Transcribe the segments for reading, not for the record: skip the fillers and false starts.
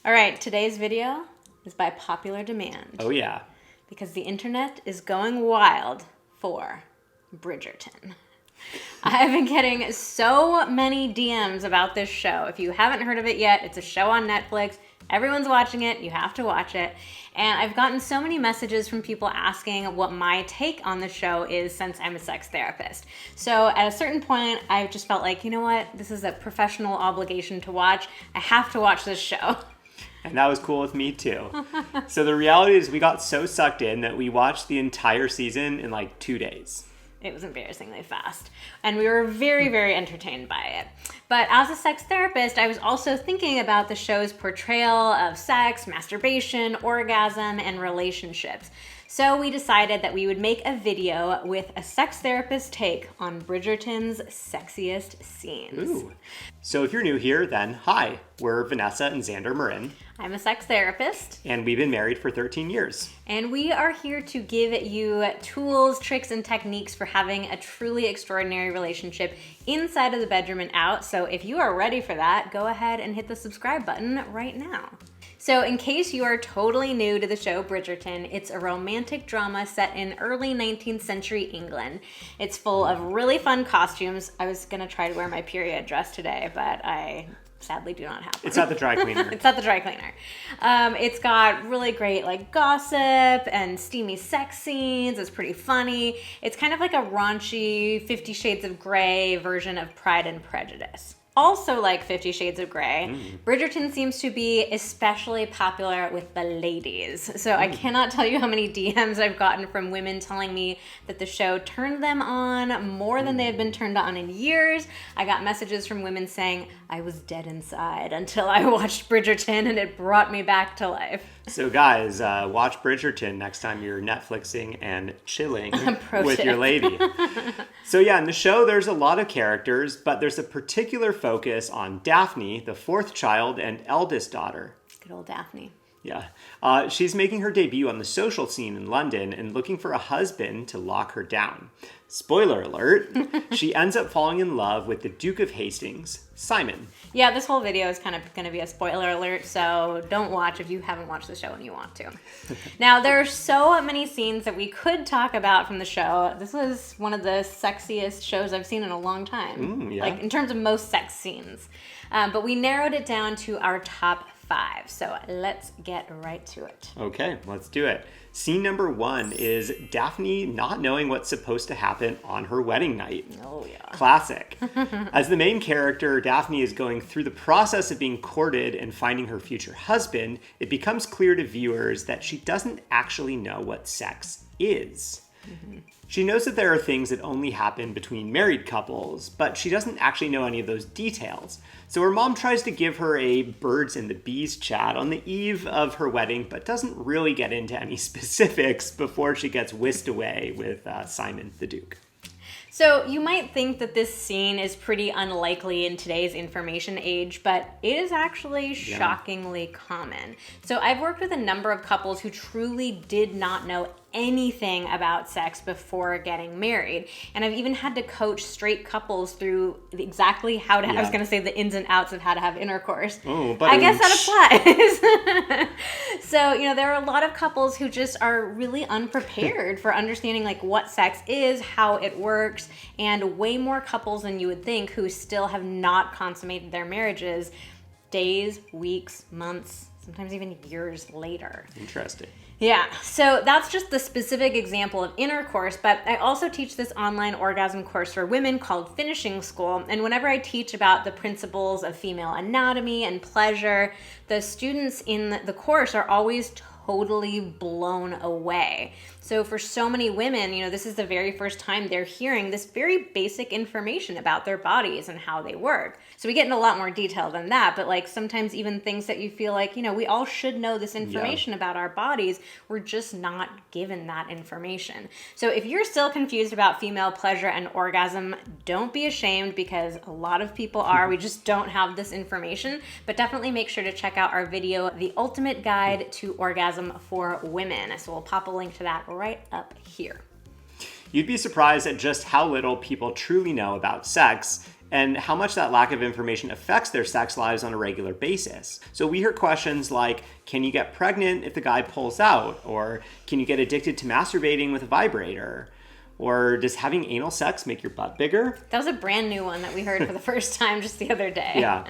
All right, today's video is by popular demand. Oh yeah. Because the internet is going wild for Bridgerton. I've been getting so many DMs about this show. If you haven't heard of it yet, it's a show on Netflix. Everyone's watching it. You have to watch it. And I've gotten so many messages from people asking what my take on the show is since I'm a sex therapist. So at a certain point, I just felt like, you know what? This is a professional obligation to watch. I have to watch this show. And that was cool with me too. So the reality is we got so sucked in that we watched the entire season in like 2 days. It was embarrassingly fast. And we were very, very entertained by it. But as a sex therapist, I was also thinking about the show's portrayal of sex, masturbation, orgasm, and relationships. So we decided that we would make a video with a sex therapist take on Bridgerton's sexiest scenes. Ooh. So if you're new here, then hi, we're Vanessa and Xander Marin. I'm a sex therapist. And we've been married for 13 years. And we are here to give you tools, tricks, and techniques for having a truly extraordinary relationship inside of the bedroom and out. So if you are ready for that, go ahead and hit the subscribe button right now. So in case you are totally new to the show Bridgerton, it's a romantic drama set in early 19th century England. It's full of really fun costumes. I was gonna try to wear my period dress today, but I sadly do not have one. It's at the dry cleaner. It's at the dry cleaner. It's got really great like gossip and steamy sex scenes. It's pretty funny. It's kind of like a raunchy 50 Shades of Grey version of Pride and Prejudice. Also like 50 Shades of Grey, Bridgerton seems to be especially popular with the ladies. So I cannot tell you how many DMs I've gotten from women telling me that the show turned them on more than they have been turned on in years. I got messages from women saying, I was dead inside until I watched Bridgerton and it brought me back to life. So guys, watch Bridgerton next time you're Netflixing and chilling with your lady. So yeah, in the show there's a lot of characters, but there's a particular focus on Daphne, the fourth child and eldest daughter. Good old Daphne. Yeah. She's making her debut on the social scene in London and looking for a husband to lock her down. Spoiler alert, she ends up falling in love with the Duke of Hastings, Simon. Yeah, this whole video is kind of going to be a spoiler alert, so don't watch if you haven't watched the show and you want to. Now, there are so many scenes that we could talk about from the show. This was one of the sexiest shows I've seen in a long time, yeah. like in terms of most sex scenes. But we narrowed it down to our top 5, so let's get right to it. Okay, let's do it. Scene number 1 is Daphne not knowing what's supposed to happen on her wedding night. Oh, yeah. Classic. As the main character, Daphne is going through the process of being courted and finding her future husband, it becomes clear to viewers that she doesn't actually know what sex is. She knows that there are things that only happen between married couples, but she doesn't actually know any of those details. So her mom tries to give her a birds and the bees chat on the eve of her wedding, but doesn't really get into any specifics before she gets whisked away with Simon the Duke. So you might think that this scene is pretty unlikely in today's information age, but it is actually shockingly common. So I've worked with a number of couples who truly did not know anything about sex before getting married. And I've even had to coach straight couples through exactly how to, I was going to say the ins and outs of how to have intercourse. Oh, but I guess that applies. So, you know, there are a lot of couples who just are really unprepared for understanding like what sex is, how it works, and way more couples than you would think who still have not consummated their marriages days, weeks, months, sometimes even years later. Interesting. Yeah, so that's just the specific example of intercourse, but I also teach this online orgasm course for women called Finishing School, and whenever I teach about the principles of female anatomy and pleasure, the students in the course are always totally blown away. So for so many women, you know, this is the very first time they're hearing this very basic information about their bodies and how they work. So we get in a lot more detail than that, but like sometimes even things that you feel like, you know, we all should know this information about our bodies, we're just not given that information. So if you're still confused about female pleasure and orgasm, don't be ashamed because a lot of people are. We just don't have this information, but definitely make sure to check out our video, The Ultimate Guide to Orgasm for Women. So we'll pop a link to that right up here. You'd be surprised at just how little people truly know about sex, and how much that lack of information affects their sex lives on a regular basis. So we hear questions like, can you get pregnant if the guy pulls out? Or can you get addicted to masturbating with a vibrator? Or does having anal sex make your butt bigger? That was a brand new one that we heard for the first time just the other day. Yeah.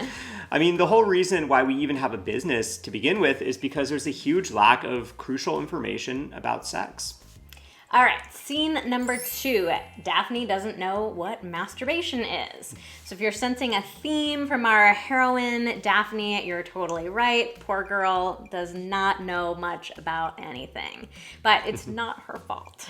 I mean, the whole reason why we even have a business to begin with is because there's a huge lack of crucial information about sex. All right, scene number 2. Daphne doesn't know what masturbation is. So if you're sensing a theme from our heroine, Daphne, you're totally right. Poor girl does not know much about anything. But it's not her fault.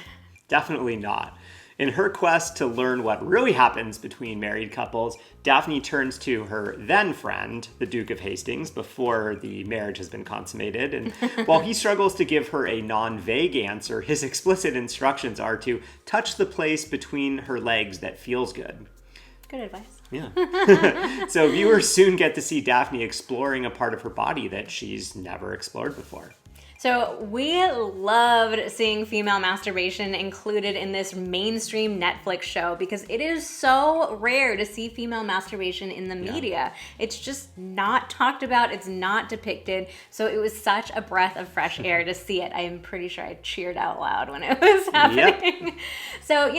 Definitely not. In her quest to learn what really happens between married couples, Daphne turns to her then friend, the Duke of Hastings, before the marriage has been consummated. And while he struggles to give her a non-vague answer, his explicit instructions are to touch the place between her legs that feels good. Good advice. Yeah. So viewers soon get to see Daphne exploring a part of her body that she's never explored before. So we loved seeing female masturbation included in this mainstream Netflix show because it is so rare to see female masturbation in the media. It's just not talked about. It's not depicted. So it was such a breath of fresh air to see it. I am pretty sure I cheered out loud when it was happening. Yep. So,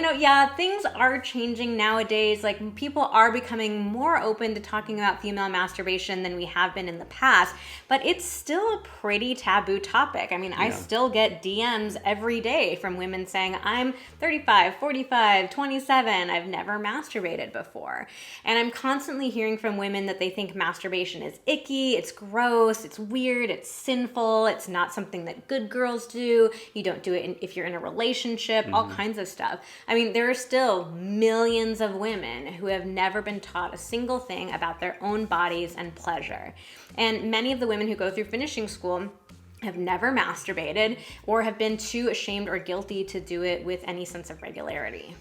things are changing nowadays. Like, people are becoming more open to talking about female masturbation than we have been in the past, but it's still a pretty taboo topic. I mean, I still get DMs every day from women saying, I'm 35, 45, 27. I've never masturbated before. And I'm constantly hearing from women that they think masturbation is icky, it's gross, it's weird, it's sinful, it's not something that good girls do. You don't do it if you're in a relationship, all kinds of stuff. I mean, there are still millions of women who have never been taught a single thing about their own bodies and pleasure. And many of the women who go through finishing school have never masturbated or have been too ashamed or guilty to do it with any sense of regularity.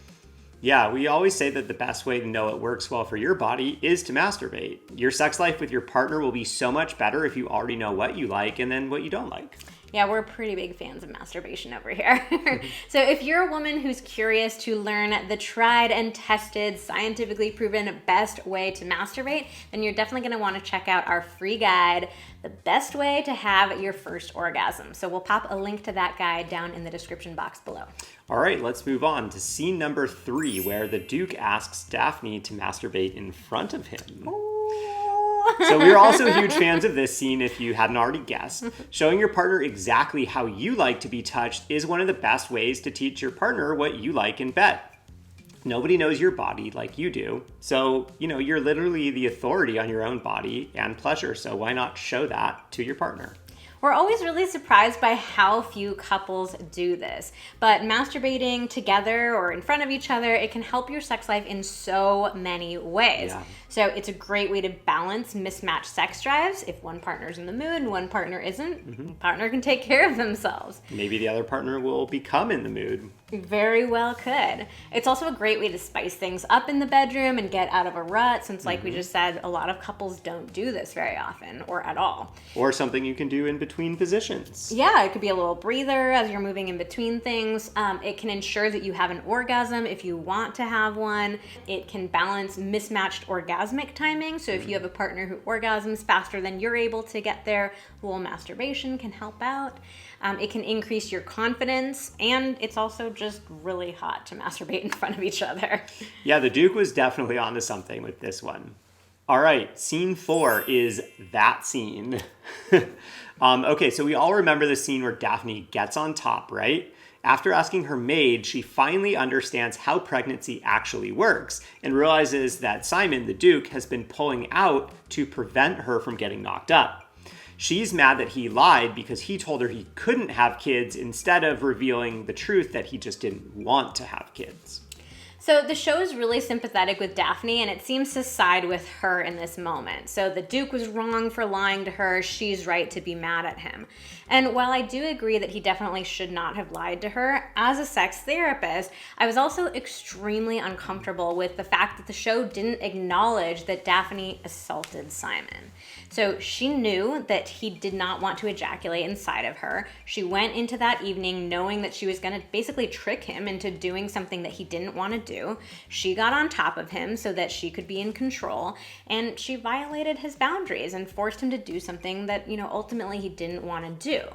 Yeah, we always say that the best way to know it works well for your body is to masturbate. Your sex life with your partner will be so much better if you already know what you like and then what you don't like. Yeah, we're pretty big fans of masturbation over here. So if you're a woman who's curious to learn the tried and tested, scientifically proven best way to masturbate, then you're definitely going to want to check out our free guide, The Best Way to Have Your First Orgasm. So we'll pop a link to that guide down in the description box below. All right, let's move on to scene number 3, where the Duke asks Daphne to masturbate in front of him. So we're also huge fans of this scene, if you hadn't already guessed. Showing your partner exactly how you like to be touched is one of the best ways to teach your partner what you like in bed. Nobody knows your body like you do. So, you're literally the authority on your own body and pleasure. So why not show that to your partner? We're always really surprised by how few couples do this. But masturbating together or in front of each other, it can help your sex life in so many ways. Yeah. So it's a great way to balance mismatched sex drives. If one partner's in the mood and one partner isn't, partner can take care of themselves. Maybe the other partner will become in the mood. Very well could. It's also a great way to spice things up in the bedroom and get out of a rut, since like we just said, a lot of couples don't do this very often or at all. Or something you can do in between positions. Yeah, it could be a little breather as you're moving in between things. It can ensure that you have an orgasm if you want to have one. It can balance mismatched orgasmic timing. So if you have a partner who orgasms faster than you're able to get there, a little masturbation can help out. It can increase your confidence, and it's also just really hot to masturbate in front of each other. Yeah, the Duke was definitely onto something with this one. All right, scene 4 is that scene. Okay, so we all remember the scene where Daphne gets on top, right? After asking her maid, she finally understands how pregnancy actually works and realizes that Simon, the Duke, has been pulling out to prevent her from getting knocked up. She's mad that he lied because he told her he couldn't have kids instead of revealing the truth that he just didn't want to have kids. So the show is really sympathetic with Daphne, and it seems to side with her in this moment. So the Duke was wrong for lying to her. She's right to be mad at him. And while I do agree that he definitely should not have lied to her, as a sex therapist, I was also extremely uncomfortable with the fact that the show didn't acknowledge that Daphne assaulted Simon. So she knew that he did not want to ejaculate inside of her. She went into that evening knowing that she was going to basically trick him into doing something that he didn't want to do. do. She got on top of him so that she could be in control, and she violated his boundaries and forced him to do something that, ultimately he didn't want to do.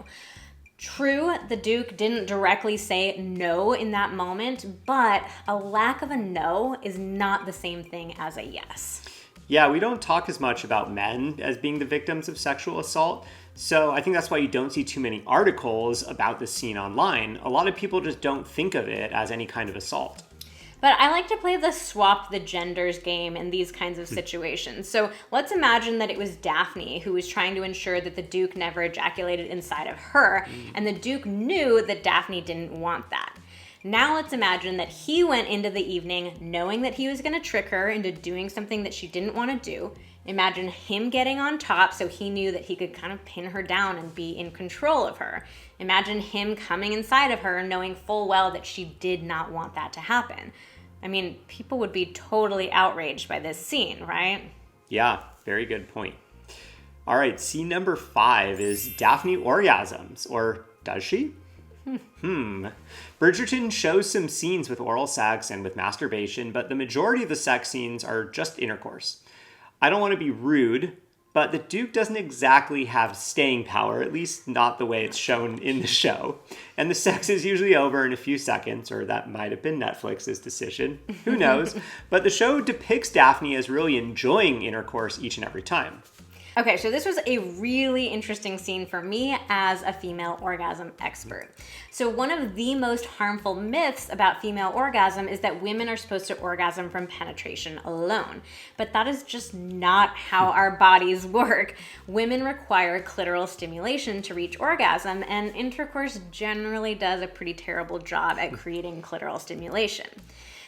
True, the Duke didn't directly say no in that moment, but a lack of a no is not the same thing as a yes. Yeah, we don't talk as much about men as being the victims of sexual assault. So I think that's why you don't see too many articles about this scene online. A lot of people just don't think of it as any kind of assault. But I like to play the swap the genders game in these kinds of situations. So let's imagine that it was Daphne who was trying to ensure that the Duke never ejaculated inside of her, and the Duke knew that Daphne didn't want that. Now let's imagine that he went into the evening knowing that he was going to trick her into doing something that she didn't want to do. Imagine him getting on top so he knew that he could kind of pin her down and be in control of her. Imagine him coming inside of her knowing full well that she did not want that to happen. I mean, people would be totally outraged by this scene, right? Yeah, very good point. All right, scene number 5 is Daphne orgasms, or does she? Bridgerton shows some scenes with oral sex and with masturbation, but the majority of the sex scenes are just intercourse. I don't want to be rude, but the Duke doesn't exactly have staying power, at least not the way it's shown in the show. And the sex is usually over in a few seconds, or that might have been Netflix's decision. Who knows? But the show depicts Daphne as really enjoying intercourse each and every time. Okay, so this was a really interesting scene for me as a female orgasm expert. So one of the most harmful myths about female orgasm is that women are supposed to orgasm from penetration alone. But that is just not how our bodies work. Women require clitoral stimulation to reach orgasm, and intercourse generally does a pretty terrible job at creating clitoral stimulation.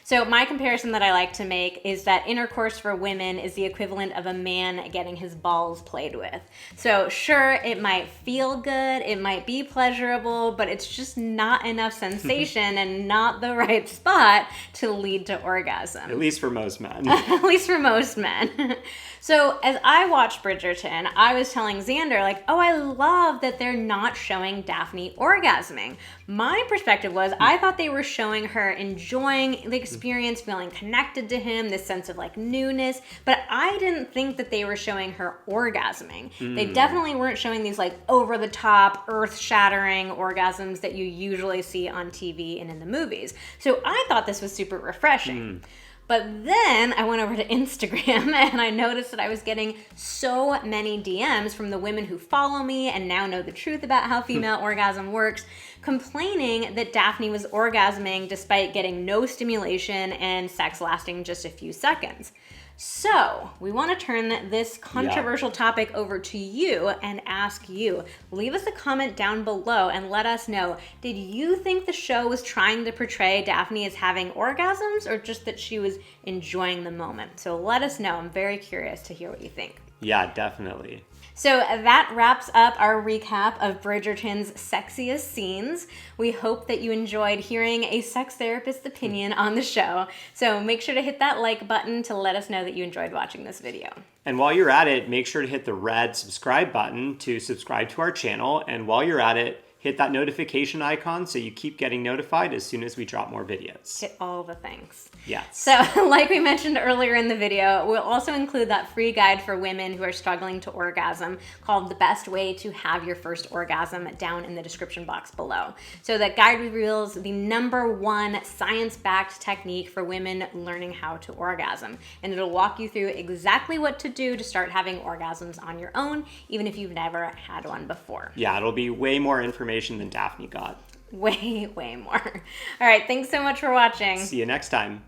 So my comparison that I like to make is that intercourse for women is the equivalent of a man getting his balls played with. So sure, it might feel good, it might be pleasurable, but it's just not enough sensation and not the right spot to lead to orgasm. At least for most men. At least for most men. So as I watched Bridgerton, I was telling Xander, I love that they're not showing Daphne orgasming. My perspective was, I thought they were showing her enjoying the experience, feeling connected to him, this sense of newness, but I didn't think that they were showing her orgasming. They definitely weren't showing these over-the-top, earth-shattering orgasms that you usually see on TV and in the movies. So I thought this was super refreshing. But then I went over to Instagram and I noticed that I was getting so many DMs from the women who follow me and now know the truth about how female orgasm works, complaining that Daphne was orgasming despite getting no stimulation and sex lasting just a few seconds. So we want to turn this controversial topic over to you and ask you. Leave us a comment down below and let us know, did you think the show was trying to portray Daphne as having orgasms or just that she was enjoying the moment? So let us know. I'm very curious to hear what you think. Yeah, definitely. So that wraps up our recap of Bridgerton's sexiest scenes. We hope that you enjoyed hearing a sex therapist's opinion on the show. So make sure to hit that like button to let us know that you enjoyed watching this video. And while you're at it, make sure to hit the red subscribe button to subscribe to our channel. And while you're at it, hit that notification icon so you keep getting notified as soon as we drop more videos. Hit all the things. Yes. So like we mentioned earlier in the video, we'll also include that free guide for women who are struggling to orgasm called The Best Way to Have Your First Orgasm down in the description box below. So that guide reveals the #1 science-backed technique for women learning how to orgasm. And it'll walk you through exactly what to do to start having orgasms on your own, even if you've never had one before. Yeah, it'll be way more information than Daphne got. Way more. All right, thanks so much for watching. See you next time.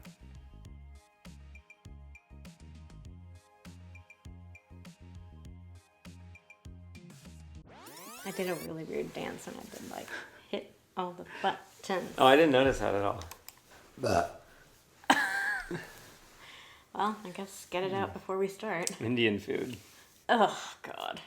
I did a really weird dance and I did hit all the buttons. Oh, I didn't notice that at all. But Well, I guess get it out before we start. Indian food. Oh, God.